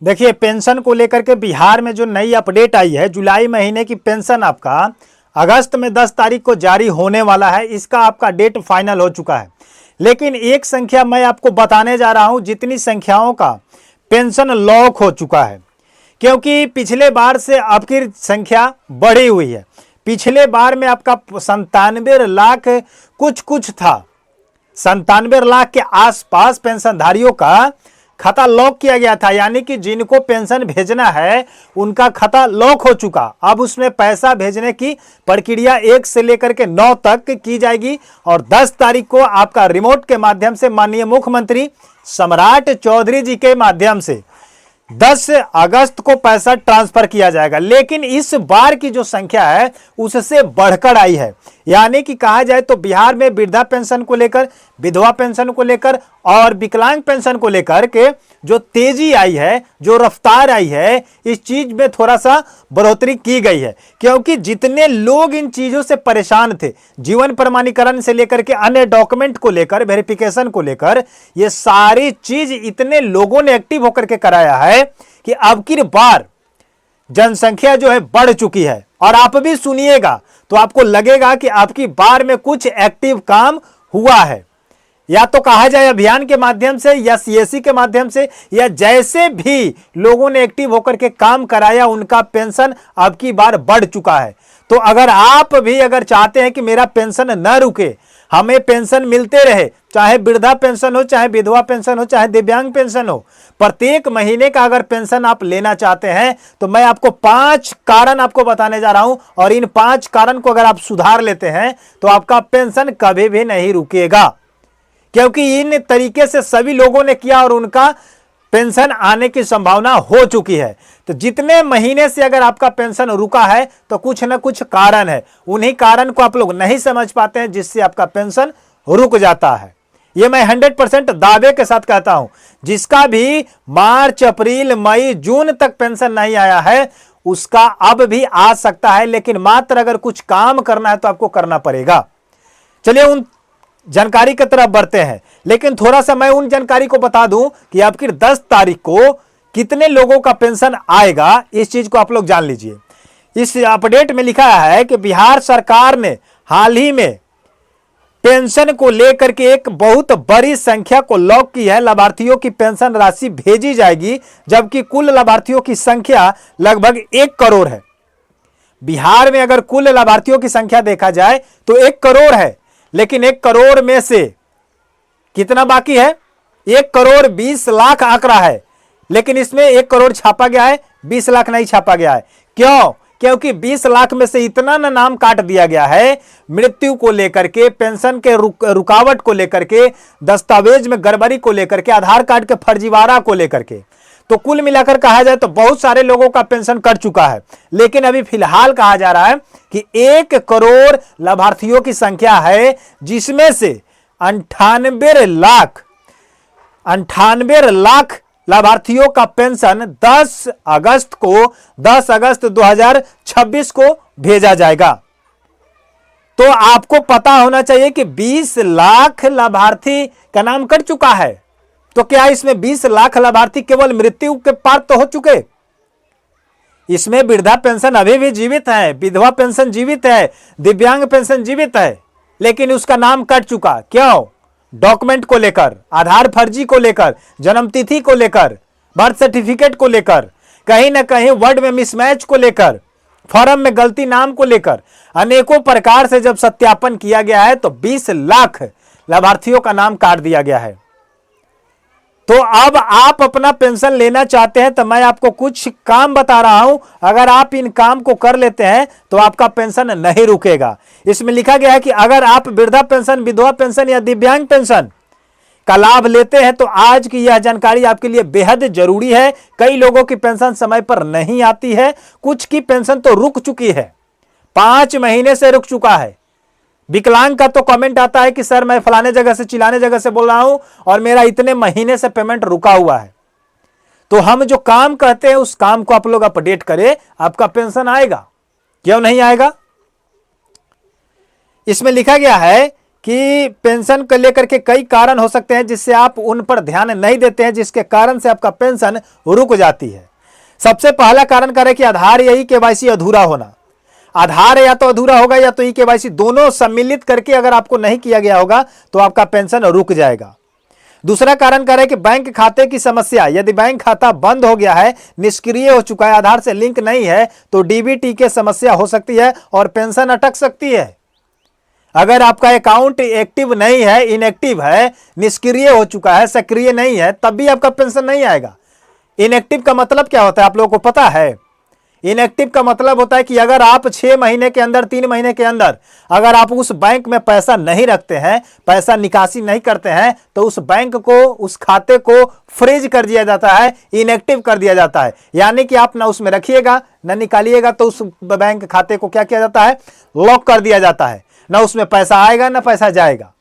देखिए, पेंशन को लेकर के बिहार में जो नई अपडेट आई है, जुलाई महीने की पेंशन आपका अगस्त में 10 तारीख को जारी होने वाला है। इसका आपका डेट फाइनल हो चुका है। लेकिन एक संख्या मैं आपको बताने जा रहा हूं, जितनी संख्याओं का पेंशन लॉक हो चुका है, क्योंकि पिछले बार से आपकी संख्या बढ़ी हुई है। पिछले बार में आपका 97 लाख कुछ था, 97 लाख के आसपास पेंशनधारियों का खाता लॉक किया गया था, यानी कि जिनको पेंशन भेजना है उनका खाता लॉक हो चुका। अब उसमें पैसा भेजने की प्रक्रिया 1 से लेकर के 9 तक की जाएगी और 10 तारीख को आपका रिमोट के माध्यम से माननीय मुख्यमंत्री सम्राट चौधरी जी के माध्यम से 10 अगस्त को पैसा ट्रांसफर किया जाएगा। लेकिन इस बार की जो संख्या है उससे बढ़कर आई है, यानी कि कहा जाए तो बिहार में वृद्धा पेंशन को लेकर, विधवा पेंशन को लेकर और विकलांग पेंशन को लेकर के जो तेजी आई है, जो रफ्तार आई है, इस चीज में थोड़ा सा बढ़ोतरी की गई है। क्योंकि जितने लोग इन चीजों से परेशान थे, जीवन प्रमाणीकरण से लेकर के अन्य डॉक्यूमेंट को लेकर, वेरिफिकेशन को लेकर, ये सारी चीज इतने लोगों ने एक्टिव होकर के कराया है कि अब की बार जनसंख्या जो है बढ़ चुकी है। और आप भी सुनिएगा तो आपको लगेगा कि आपकी बार में कुछ एक्टिव काम हुआ है, या तो कहा जाए अभियान के माध्यम से या सीएससी के माध्यम से, या जैसे भी लोगों ने एक्टिव होकर के काम कराया उनका पेंशन अब की बार बढ़ चुका है। तो अगर आप भी अगर चाहते हैं कि मेरा पेंशन न रुके, हमें पेंशन मिलते रहे, चाहे वृद्धा पेंशन हो, चाहे विधवा पेंशन हो, चाहे दिव्यांग पेंशन हो, प्रत्येक महीने का अगर पेंशन आप लेना चाहते हैं तो मैं आपको 5 कारण आपको बताने जा रहा हूं, और इन 5 कारण को अगर आप सुधार लेते हैं तो आपका पेंशन कभी भी नहीं रुकेगा। क्योंकि इन तरीके से सभी लोगों ने किया और उनका पेंशन आने की संभावना हो चुकी है। तो जितने महीने से अगर आपका पेंशन रुका है तो कुछ ना कुछ कारण है, उन्हीं कारण को आप लोग नहीं समझ पाते हैं जिससे आपका पेंशन रुक जाता है। ये मैं 100% दावे के साथ कहता हूं। जिसका भी मार्च, अप्रैल, मई, जून तक पेंशन नहीं आया है उसका अब भी आ सकता है, लेकिन मात्र अगर कुछ काम करना है तो आपको करना पड़ेगा। चलिए उन जानकारी की तरफ बढ़ते हैं, लेकिन थोड़ा सा मैं उन जानकारी को बता दूं कि आपकी 10 तारीख को कितने लोगों का पेंशन आएगा, इस चीज को आप लोग जान लीजिए। इस अपडेट में लिखा है कि बिहार सरकार ने हाल ही में पेंशन को लेकर के एक बहुत बड़ी संख्या को लॉक की है। लाभार्थियों की पेंशन राशि भेजी जाएगी, जबकि कुल लाभार्थियों की संख्या लगभग 1 करोड़ है। बिहार में अगर कुल लाभार्थियों की संख्या देखा जाए तो 1 करोड़ है, लेकिन 1 करोड़ में से कितना बाकी है? 1 करोड़ 20 लाख आंकड़ा है, लेकिन इसमें 1 करोड़ छापा गया है, 20 लाख नहीं छापा गया है। क्यों? क्योंकि 20 लाख में से इतना ना नाम काट दिया गया है मृत्यु को लेकर के, पेंशन के रुकावट को लेकर के, दस्तावेज में गड़बड़ी को लेकर के, आधार कार्ड के फर्जीवाड़ा को लेकर के। तो कुल मिलाकर कहा जाए तो बहुत सारे लोगों का पेंशन कट चुका है, लेकिन अभी फिलहाल कहा जा रहा है कि 1 करोड़ लाभार्थियों की संख्या है, जिसमें से 98 लाख लाभार्थियों का पेंशन 10 अगस्त 2026 को भेजा जाएगा। तो आपको पता होना चाहिए कि 20 लाख लाभार्थी का नाम कट चुका है। तो क्या इसमें 20 लाख लाभार्थी केवल मृत्यु के पार तो हो चुके? इसमें वृद्धा पेंशन अभी भी जीवित है, विधवा पेंशन जीवित है, दिव्यांग पेंशन जीवित है, लेकिन उसका नाम कट चुका। क्यों? डॉक्यूमेंट को लेकर, आधार फर्जी को लेकर, जन्मतिथि को लेकर, बर्थ सर्टिफिकेट को लेकर, कहीं ना कहीं वर्ड में मिसमैच को लेकर, फॉर्म में गलती नाम को लेकर, अनेकों प्रकार से जब सत्यापन किया गया है तो 20 लाख लाभार्थियों का नाम काट दिया गया है। तो अब आप अपना पेंशन लेना चाहते हैं तो मैं आपको कुछ काम बता रहा हूं, अगर आप इन काम को कर लेते हैं तो आपका पेंशन नहीं रुकेगा। इसमें लिखा गया है कि अगर आप वृद्धा पेंशन, विधवा पेंशन या दिव्यांग पेंशन का लाभ लेते हैं तो आज की यह जानकारी आपके लिए बेहद जरूरी है। कई लोगों की पेंशन समय पर नहीं आती है, कुछ की पेंशन तो रुक चुकी है, 5 महीने से रुक चुका है। विकलांग का तो कमेंट आता है कि सर मैं फलाने जगह से, चिलाने जगह से बोल रहा हूं और मेरा इतने महीने से पेमेंट रुका हुआ है। तो हम जो काम कहते हैं उस काम को आप लोग अपडेट करें, आपका पेंशन आएगा। क्यों नहीं आएगा? इसमें लिखा गया है कि पेंशन को लेकर के कई कारण हो सकते हैं जिससे आप उन पर ध्यान नहीं देते हैं, जिसके कारण से आपका पेंशन रुक जाती है। सबसे पहला कारण क्या है कि आधार या ई-केवाईसी अधूरा होना। आधार या तो अधूरा होगा या तो ई-केवाईसी, दोनों सम्मिलित करके अगर आपको नहीं किया गया होगा तो आपका पेंशन रुक जाएगा। दूसरा कारण क्या है कि बैंक खाते की समस्या। यदि बैंक खाता बंद हो गया है, निष्क्रिय हो चुका है, आधार से लिंक नहीं है, तो डीबीटी की समस्या हो सकती है और पेंशन अटक सकती है। अगर आपका अकाउंट एक्टिव नहीं है, इनएक्टिव है, निष्क्रिय हो चुका है, सक्रिय नहीं है, तब भी आपका पेंशन नहीं आएगा। इनएक्टिव का मतलब क्या होता है आप लोगों को पता है? इनएक्टिव का मतलब होता है कि अगर आप 6 महीने के अंदर, 3 महीने के अंदर अगर आप उस बैंक में पैसा नहीं रखते हैं, पैसा निकासी नहीं करते हैं, तो उस बैंक को, उस खाते को फ्रीज कर दिया जाता है, इनएक्टिव कर दिया जाता है। यानी कि आप ना उसमें रखिएगा ना निकालिएगा, तो उस बैंक खाते को क्या किया जाता है? लॉक कर दिया जाता है। ना उसमें पैसा आएगा ना पैसा जाएगा।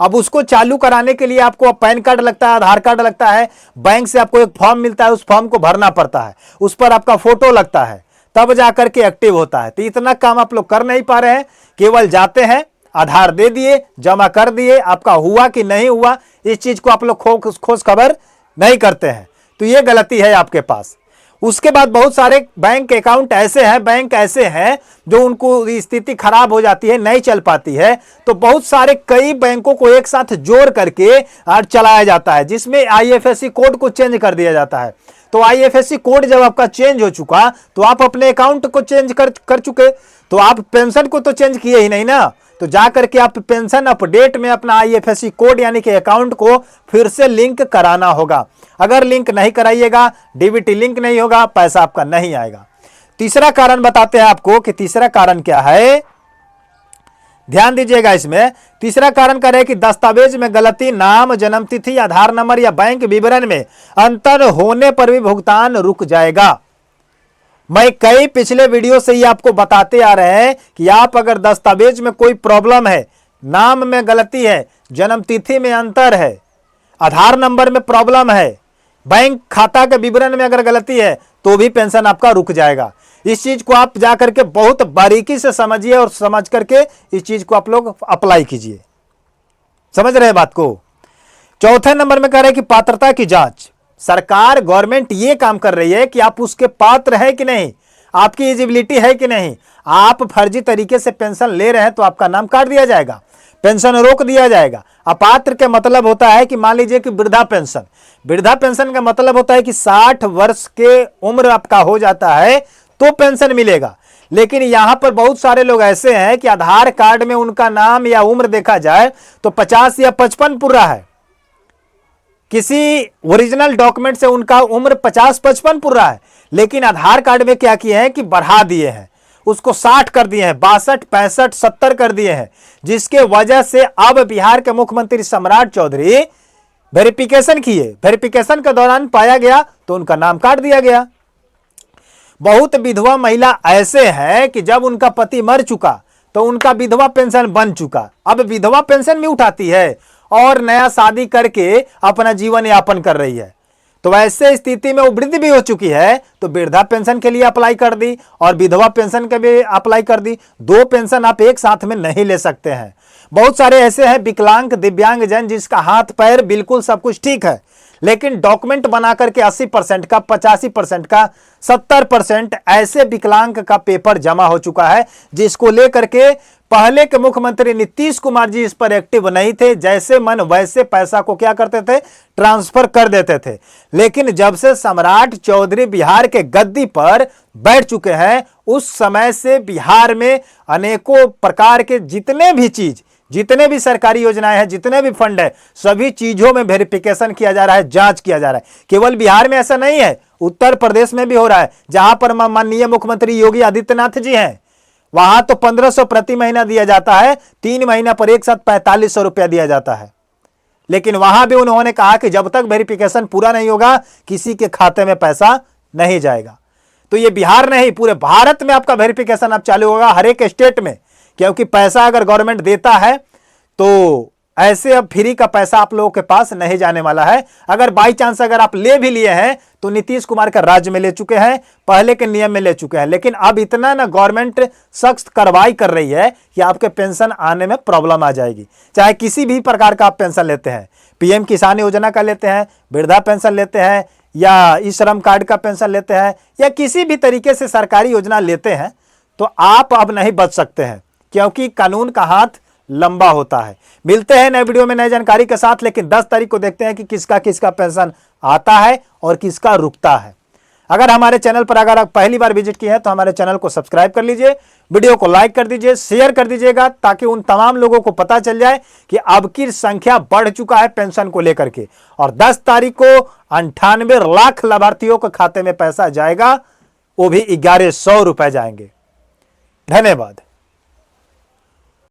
अब उसको चालू कराने के लिए आपको पैन कार्ड लगता है, आधार कार्ड लगता है, बैंक से आपको एक फॉर्म मिलता है, उस फॉर्म को भरना पड़ता है, उस पर आपका फोटो लगता है, तब जाकर के एक्टिव होता है। तो इतना काम आप लोग कर नहीं पा रहे हैं, केवल जाते हैं, आधार दे दिए, जमा कर दिए, आपका हुआ कि नहीं हुआ इस चीज को आप लोग खोज खबर नहीं करते हैं। तो ये गलती है आपके पास। उसके बाद बहुत सारे बैंक अकाउंट ऐसे हैं, बैंक ऐसे हैं जो उनको स्थिति खराब हो जाती है, नहीं चल पाती है, तो बहुत सारे कई बैंकों को एक साथ जोड़ करके चलाया जाता है, जिसमें आईएफएससी कोड को चेंज कर दिया जाता है। तो आईएफएससी कोड जब आपका चेंज हो चुका तो आप अपने अकाउंट को चेंज कर चुके, तो आप पेंशन को तो चेंज किए ही नहीं ना। तो जाकर के आप पेंशन अपडेट में अपना आईएफएससी कोड यानी कि अकाउंट को फिर से लिंक कराना होगा। अगर लिंक नहीं कराइएगा, डीबीटी लिंक नहीं होगा, पैसा आपका नहीं आएगा। तीसरा कारण बताते हैं आपको कि तीसरा कारण क्या है, ध्यान दीजिएगा इसमें। तीसरा कारण क्या है कि दस्तावेज में गलती, नाम, जन्म तिथि, आधार नंबर या बैंक विवरण में अंतर होने पर भी भुगतान रुक जाएगा। मैं कई पिछले वीडियो से ही आपको बताते आ रहे हैं कि आप अगर दस्तावेज में कोई प्रॉब्लम है, नाम में गलती है, जन्म तिथि में अंतर है, आधार नंबर में प्रॉब्लम है, बैंक खाता के विवरण में अगर गलती है, तो भी पेंशन आपका रुक जाएगा। इस चीज को आप जाकर के बहुत बारीकी से समझिए और समझ करके इस चीज को आप लोग अप्लाई कीजिए। समझ रहे हैं बात को? चौथे नंबर में कह रहे हैं कि पात्रता की जांच। सरकार, गवर्नमेंट ये काम कर रही है कि आप उसके पात्र है कि नहीं, आपकी एलिजिबिलिटी है कि नहीं। आप फर्जी तरीके से पेंशन ले रहे हैं तो आपका नाम काट दिया जाएगा, पेंशन रोक दिया जाएगा। अपात्र का मतलब होता है कि मान लीजिए कि वृद्धा पेंशन, वृद्धा पेंशन का मतलब होता है कि 60 वर्ष के उम्र आपका हो जाता है तो पेंशन मिलेगा। लेकिन यहां पर बहुत सारे लोग ऐसे हैं कि आधार कार्ड में उनका नाम या उम्र देखा जाए तो 50 या 55 पूरा है, किसी ओरिजिनल डॉक्यूमेंट से उनका उम्र 50-55 पूरा है, लेकिन आधार कार्ड में क्या किए हैं कि बढ़ा दिए हैं, उसको 60 कर दिए हैं, 62, 65, 70 कर दिए हैं, जिसके वजह से अब बिहार के मुख्यमंत्री सम्राट चौधरी वेरिफिकेशन किए, वेरिफिकेशन के दौरान पाया गया तो उनका नाम काट दिया गया। बहुत विधवा महिला ऐसे हैं कि जब उनका पति मर चुका तो उनका विधवा पेंशन बन चुका, अब विधवा पेंशन भी उठाती है और नया शादी करके अपना जीवन यापन कर रही है। तो ऐसे स्थिति में वो वृद्ध भी हो चुकी है तो वृद्धा पेंशन के लिए अप्लाई कर दी और विधवा पेंशन के भी अप्लाई कर दी। 2 पेंशन आप एक साथ में नहीं ले सकते हैं। बहुत सारे ऐसे हैं विकलांग, दिव्यांग जन जिसका हाथ पैर बिल्कुल सब कुछ ठीक है, लेकिन डॉक्यूमेंट बना करके 80% का, 85% का, 70% ऐसे विकलांग का पेपर जमा हो चुका है, जिसको लेकर के पहले के मुख्यमंत्री नीतीश कुमार जी इस पर एक्टिव नहीं थे। जैसे मन वैसे पैसा को क्या करते थे, ट्रांसफर कर देते थे। लेकिन जब से सम्राट चौधरी बिहार के गद्दी पर बैठ चुके हैं, उस समय से बिहार में अनेकों प्रकार के जितने भी सरकारी योजनाएं हैं, जितने भी फंड है, सभी चीजों में वेरिफिकेशन किया जा रहा है, जांच किया जा रहा है। केवल बिहार में ऐसा नहीं है, उत्तर प्रदेश में भी हो रहा है, जहां पर माननीय मुख्यमंत्री योगी आदित्यनाथ जी हैं, वहां तो 1500 प्रति महीना दिया जाता है, 3 महीना पर एक साथ 4500 रुपया दिया जाता है। लेकिन वहां भी उन्होंने कहा कि जब तक वेरिफिकेशन पूरा नहीं होगा किसी के खाते में पैसा नहीं जाएगा। तो ये बिहार नहीं, पूरे भारत में आपका वेरिफिकेशन अब चालू होगा, हर एक स्टेट में, क्योंकि पैसा अगर गवर्नमेंट देता है तो ऐसे अब फ्री का पैसा आप लोगों के पास नहीं जाने वाला है। अगर बाई चांस अगर आप ले भी लिए हैं तो नीतीश कुमार का राज्य में ले चुके हैं, पहले के नियम में ले चुके हैं, लेकिन अब इतना ना गवर्नमेंट सख्त कार्रवाई कर रही है कि आपके पेंशन आने में प्रॉब्लम आ जाएगी। चाहे किसी भी प्रकार का आप पेंशन लेते हैं, पीएम किसान योजना का लेते हैं, वृद्धा पेंशन लेते हैं, या ई श्रम कार्ड का पेंशन लेते हैं, या किसी भी तरीके से सरकारी योजना लेते हैं, तो आप अब नहीं बच सकते हैं, क्योंकि कानून का हाथ लंबा होता है। मिलते हैं नए वीडियो में नई जानकारी के साथ, लेकिन 10 तारीख को देखते हैं कि किसका किसका पेंशन आता है और किसका रुकता है। अगर हमारे चैनल पर अगर आप पहली बार विजिट किए हैं तो हमारे चैनल को सब्सक्राइब कर लीजिए, वीडियो को लाइक कर दीजिए, शेयर कर दीजिएगा, ताकि उन तमाम लोगों को पता चल जाए कि अब की संख्या बढ़ चुका है पेंशन को लेकर के, और 10 तारीख को 98 लाख लाभार्थियों के खाते में पैसा जाएगा, वो भी 1100 रुपए जाएंगे। धन्यवाद।